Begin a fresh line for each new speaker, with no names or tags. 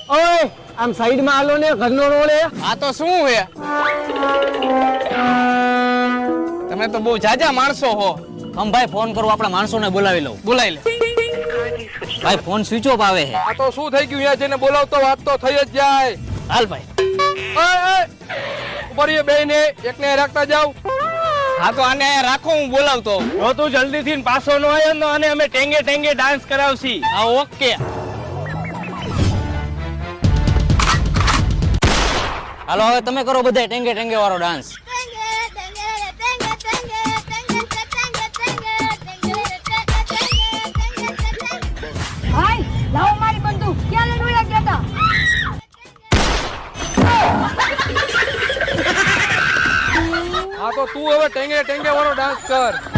ઓય આમ સાઈડમાં હાલો ને ઘરનો રોડ હે
આ તો શું હે તમે તો બહુ જાજા માણસો હો
હમ ભાઈ ફોન કરું આપણા માણસોને બોલાવી લઉં
બોલાઈ લે
ભાઈ ફોન સ્વિચ ઓફ આવે છે
આ તો શું થઈ ગયું અહીંયા જઈને બોલાવતો વાત તો થઈ જ જાય
હાલ ભાઈ
ઉપર એ બેને એકને રાખતા જાવ
હા તો આને અહીંયા રાખો હું બોલાવતો
જો તું જલ્દી થી પાછો નો આવ્યો ને અને અમે ટેંગે ટેંગે ડાન્સ કરાવશી
હા ઓકે
હાલો હવે તમે કરો બધા ટેંગે ટેંગે વાળો ડાન્સ
ભાઈ લાવો મારી બંદૂક ક્યાં લઈને ઉડા ગયા
હા તો તું હવે ટેંગે ટેંગે વાળો ડાન્સ કર